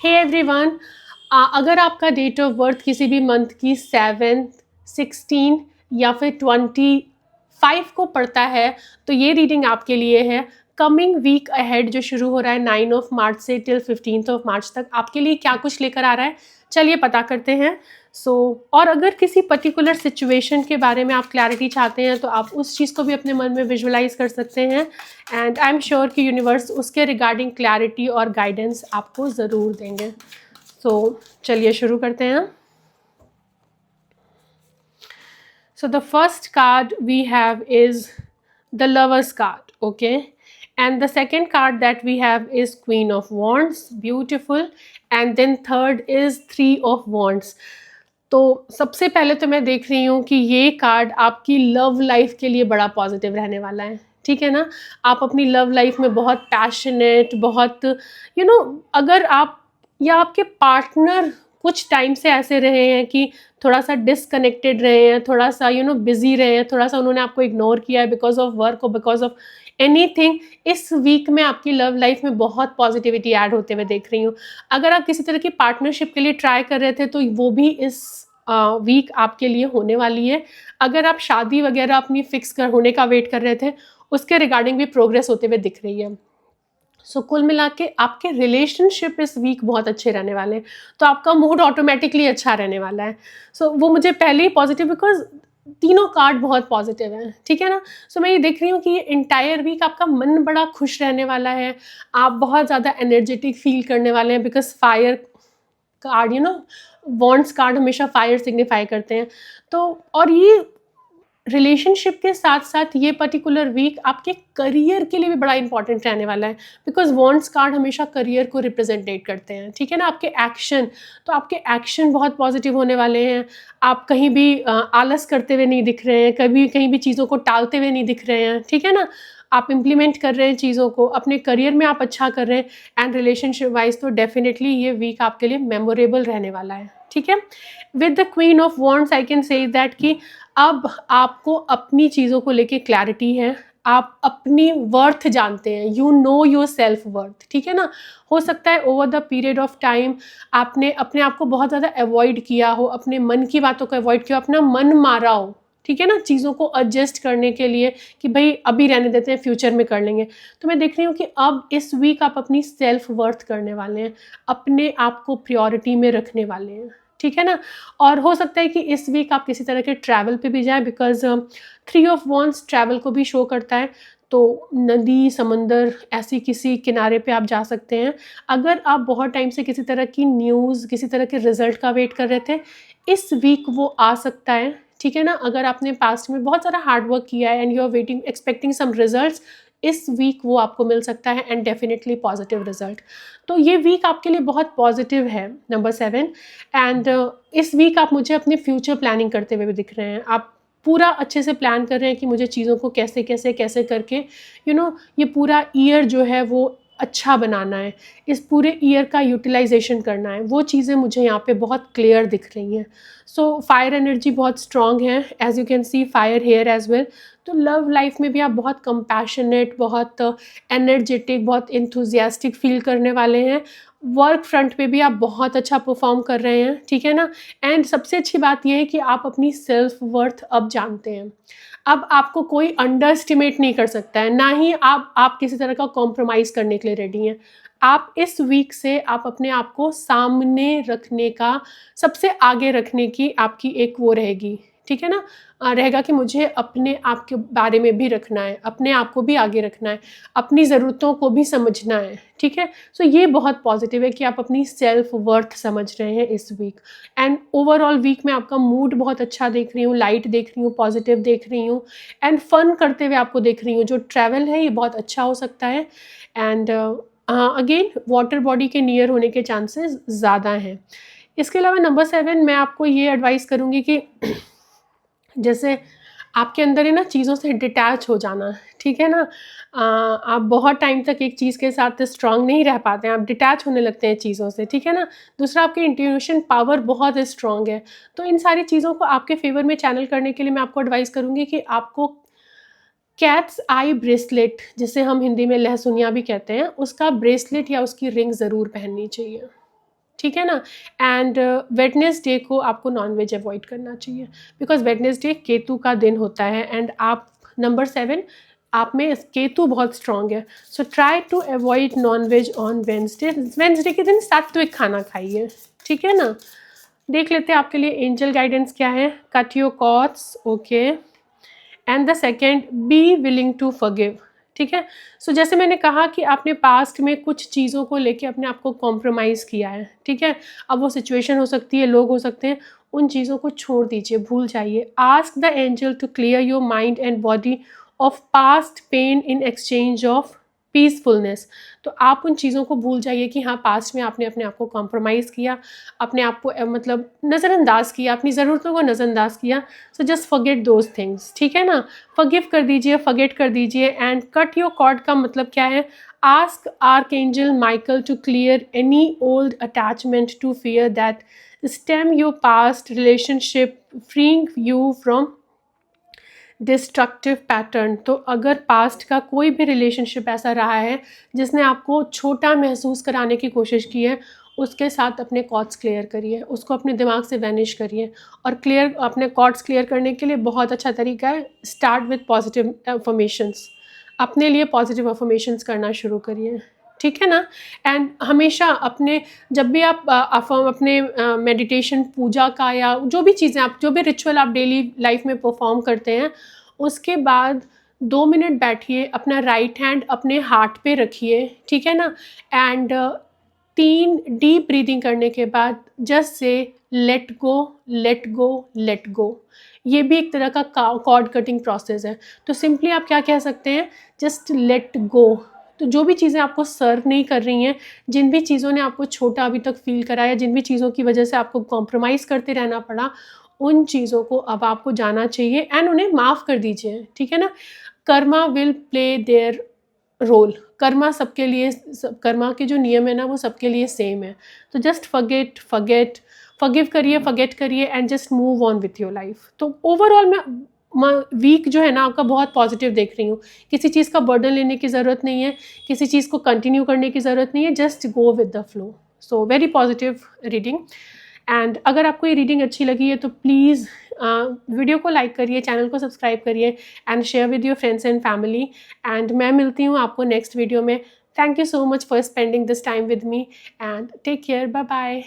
Hey everyone, अगर आपका date of birth किसी भी मंथ की 7, 16 या फिर 25 को पड़ता है तो ये रीडिंग आपके लिए है। कमिंग वीक अहेड जो शुरू हो रहा है 9 ऑफ मार्च से टिल 15 ऑफ मार्च तक, आपके लिए क्या कुछ लेकर आ रहा है, चलिए पता करते हैं। और अगर किसी पर्टिकुलर सिचुएशन के बारे में आप क्लैरिटी चाहते हैं तो आप उस चीज़ को भी अपने मन में विजुअलाइज कर सकते हैं, एंड आई एम श्योर कि यूनिवर्स उसके रिगार्डिंग क्लैरिटी और गाइडेंस आपको ज़रूर देंगे। चलिए शुरू करते हैं। So the first card we have is the Lovers card, okay? And the second card that we have is Queen of Wands, beautiful. And then third is Three of Wands. तो सबसे पहले तो मैं देख रही हूँ कि ये कार्ड आपकी लव लाइफ के लिए बड़ा पॉजिटिव रहने वाला है, ठीक है ना। आप अपनी लव लाइफ में बहुत पैशनेट, बहुत अगर आप या आपके पार्टनर कुछ टाइम से ऐसे रहे हैं कि थोड़ा सा डिसकनेक्टेड रहे हैं, थोड़ा सा बिजी रहे हैं, थोड़ा सा उन्होंने आपको इग्नोर किया है बिकॉज ऑफ वर्क और बिकॉज ऑफ एनीथिंग, इस वीक में आपकी लव लाइफ में बहुत पॉजिटिविटी ऐड होते हुए देख रही हूँ। अगर आप किसी तरह की पार्टनरशिप के लिए ट्राई कर रहे थे तो वो भी इस वीक आपके लिए होने वाली है। अगर आप शादी वगैरह अपनी फिक्स होने का वेट कर रहे थे, उसके रिगार्डिंग भी प्रोग्रेस होते हुए दिख रही है। कुल मिला के आपके रिलेशनशिप इस वीक बहुत अच्छे रहने वाले हैं, तो आपका मूड ऑटोमेटिकली अच्छा रहने वाला है। वो मुझे पहले ही पॉजिटिव, बिकॉज तीनों कार्ड बहुत पॉजिटिव हैं, ठीक है ना। मैं ये देख रही हूँ कि ये इंटायर वीक आपका मन बड़ा खुश रहने वाला है, आप बहुत ज़्यादा एनर्जेटिक फील करने वाले हैं, because fire card wands card हमेशा फायर सिग्निफाई करते हैं। और ये रिलेशनशिप के साथ साथ ये पर्टिकुलर वीक आपके करियर के लिए भी बड़ा इंपॉर्टेंट रहने वाला है, बिकॉज वॉन्ड्स कार्ड हमेशा करियर को रिप्रेजेंटेट करते हैं, ठीक है ना। आपके एक्शन, तो आपके एक्शन बहुत पॉजिटिव होने वाले हैं। आप कहीं भी आलस करते हुए नहीं दिख रहे हैं, कभी कहीं भी चीज़ों को टालते हुए नहीं दिख रहे हैं, ठीक है ना। आप इम्प्लीमेंट कर रहे हैं चीज़ों को, अपने करियर में आप अच्छा कर रहे हैं, एंड रिलेशनशिप वाइज तो डेफिनेटली ये वीक आपके लिए मेमोरेबल रहने वाला है, ठीक है। With the queen of wands I can say that कि अब आपको अपनी चीज़ों को लेके क्लैरिटी है, आप अपनी वर्थ जानते हैं, you know your self worth, ठीक है ना। हो सकता है over the period of time आपने अपने आप को बहुत ज़्यादा अवॉइड किया हो, अपने मन की बातों को अवॉइड किया हो, अपना मन मारा हो, ठीक है ना, चीज़ों को एडजस्ट करने के लिए कि भाई अभी रहने देते हैं, फ्यूचर में कर लेंगे। तो मैं देख रही हूँ कि अब इस वीक आप अपनी सेल्फ वर्थ करने वाले हैं, अपने आप को प्रायोरिटी में रखने वाले हैं, ठीक है ना। और हो सकता है कि इस वीक आप किसी तरह के ट्रैवल पे भी जाएं, बिकॉज 3 ऑफ वॉन्ड्स ट्रैवल को भी शो करता है। तो नदी, समंदर, ऐसी किसी किनारे पे आप जा सकते हैं। अगर आप बहुत टाइम से किसी तरह की न्यूज़, किसी तरह के रिजल्ट का वेट कर रहे थे, इस वीक वो आ सकता है, ठीक है ना। अगर आपने पास्ट में बहुत सारा हार्ड वर्क किया है and you are waiting expecting some results, इस वीक वो आपको मिल सकता है, एंड डेफिनेटली पॉजिटिव रिजल्ट। तो ये वीक आपके लिए बहुत पॉजिटिव है, नंबर 7। एंड इस वीक आप मुझे अपने फ्यूचर प्लानिंग करते हुए भी दिख रहे हैं। आप पूरा अच्छे से प्लान कर रहे हैं कि मुझे चीज़ों को कैसे कैसे कैसे करके ये पूरा ईयर जो है वो अच्छा बनाना है, इस पूरे ईयर का यूटिलाइजेशन करना है, वो चीज़ें मुझे यहाँ पे बहुत क्लियर दिख रही हैं। फायर एनर्जी बहुत स्ट्रॉन्ग है, as you can see fire here as well. तो लव लाइफ में भी आप बहुत कंपैशनेट, बहुत एनर्जेटिक, बहुत इंथुजियास्टिक फील करने वाले हैं। वर्क फ्रंट पे भी आप बहुत अच्छा परफॉर्म कर रहे हैं, ठीक है ना। एंड सबसे अच्छी बात यह है कि आप अपनी सेल्फ वर्थ अब जानते हैं। अब आपको कोई अंडर एस्टिमेट नहीं कर सकता है, ना ही आप किसी तरह का कॉम्प्रोमाइज़ करने के लिए रेडी हैं। आप इस वीक से आप अपने आप को सामने रखने का, सबसे आगे रखने की आपकी एक वो रहेगी, ठीक है ना। रहेगा कि मुझे अपने आप के बारे में भी रखना है, अपने आप को भी आगे रखना है, अपनी ज़रूरतों को भी समझना है, ठीक है। ये बहुत पॉजिटिव है कि आप अपनी सेल्फ वर्थ समझ रहे हैं इस वीक। एंड ओवरऑल वीक में आपका मूड बहुत अच्छा देख रही हूँ, लाइट देख रही हूँ, पॉजिटिव देख रही हूँ, एंड फन करते हुए आपको देख रही हूँ। जो ट्रैवल है ये बहुत अच्छा हो सकता है, एंड अगेन वाटर बॉडी के नियर होने के चांसेस ज़्यादा हैं। इसके अलावा नंबर 7 मैं आपको ये एडवाइस करूँगी कि जैसे आपके अंदर है ना चीज़ों से डिटैच हो जाना, ठीक है ना। आप बहुत टाइम तक एक चीज़ के साथ स्ट्रांग नहीं रह पाते हैं, आप डिटैच होने लगते हैं चीज़ों से, ठीक है ना। दूसरा, आपकी इंट्यूशन पावर बहुत स्ट्रांग है। तो इन सारी चीज़ों को आपके फेवर में चैनल करने के लिए मैं आपको एडवाइस करूँगी कि आपको कैट्स आई ब्रेसलेट, जिसे हम हिंदी में लहसुनिया भी कहते हैं, उसका ब्रेसलेट या उसकी रिंग ज़रूर पहननी चाहिए। ठीक है ना। एंड वेडनेसडे को आपको नॉनवेज अवॉइड करना चाहिए, बिकॉज वेडनेसडे केतु का दिन होता है, एंड आप नंबर 7 आप में केतु बहुत स्ट्रांग है, so try to avoid nonveg on Wednesday. Wednesday के दिन सात्विक खाना खाइए, ठीक है ना। देख लेते हैं आपके लिए एंजल गाइडेंस क्या है। Cut your cords, okay, and the second, be willing to forgive, ठीक है। सो जैसे मैंने कहा कि आपने पास्ट में कुछ चीज़ों को लेके अपने आप को कॉम्प्रोमाइज़ किया है, ठीक है। अब वो सिचुएशन हो सकती है, लोग हो सकते हैं, उन चीज़ों को छोड़ दीजिए, भूल जाइए। Ask the angel to clear your mind and body of past pain in exchange of peacefulness. तो आप उन चीज़ों को भूल जाइए कि हाँ, पास्ट में आपने अपने आप को कॉम्प्रोमाइज़ किया, अपने आप को मतलब नज़रअंदाज किया, अपनी ज़रूरतों को नज़रअंदाज किया। So just forget those things, ठीक है ना। फॉरगिव कर दीजिए, फॉरगेट कर दीजिए। एंड कट योर कॉर्ड का मतलब क्या है? Ask archangel Michael to clear any old attachment to fear that stem your past relationship, freeing you from destructive pattern. तो अगर पास्ट का कोई भी रिलेशनशिप ऐसा रहा है जिसने आपको छोटा महसूस कराने की कोशिश की है, उसके साथ अपने कॉर्ड्स क्लियर करिए, उसको अपने दिमाग से वैनिश करिए। और क्लियर अपने कॉर्ड्स क्लियर करने के लिए बहुत अच्छा तरीका है, स्टार्ट विथ पॉजिटिव अफर्मेशंस। अपने लिए पॉजिटिव अफर्मेशंस करना शुरू करिए, ठीक है ना। एंड हमेशा अपने, जब भी आप अपने मेडिटेशन, पूजा का, या जो भी चीज़ें आप, जो भी रिचुअल आप डेली लाइफ में परफॉर्म करते हैं, उसके बाद 2 मिनट बैठिए, अपना राइट हैंड अपने हार्ट पे रखिए, ठीक है ना। एंड 3 डीप ब्रीदिंग करने के बाद just say let go, let go, let go. ये भी एक तरह का कॉर्ड कटिंग प्रोसेस है। तो सिंपली आप क्या कह सकते हैं? Just let go. तो जो भी चीज़ें आपको सर्व नहीं कर रही हैं, जिन भी चीज़ों ने आपको छोटा अभी तक फील कराया, जिन भी चीज़ों की वजह से आपको कॉम्प्रोमाइज़ करते रहना पड़ा, उन चीज़ों को अब आपको जाना चाहिए एंड उन्हें माफ़ कर दीजिए, ठीक है ना। Karma will play their role. Karma सबके लिए, कर्मा के जो नियम है ना, वो सबके लिए सेम है। तो जस्ट फॉरगेट, फॉरगेट, फॉरगिव करिए, फॉरगेट करिए, and just move on with your life. तो ओवरऑल मैं वीक जो है ना आपका बहुत पॉजिटिव देख रही हूँ। किसी चीज़ का बर्डन लेने की ज़रूरत नहीं है, किसी चीज़ को कंटिन्यू करने की ज़रूरत नहीं है, just go with the flow. So very positive reading. And अगर आपको ये रीडिंग अच्छी लगी है तो प्लीज़ वीडियो को लाइक करिए, चैनल को सब्सक्राइब करिए, and share with your friends and family. And मैं मिलती हूँ आपको नेक्स्ट वीडियो में। Thank you so much for spending this time with me, and take care, bye bye.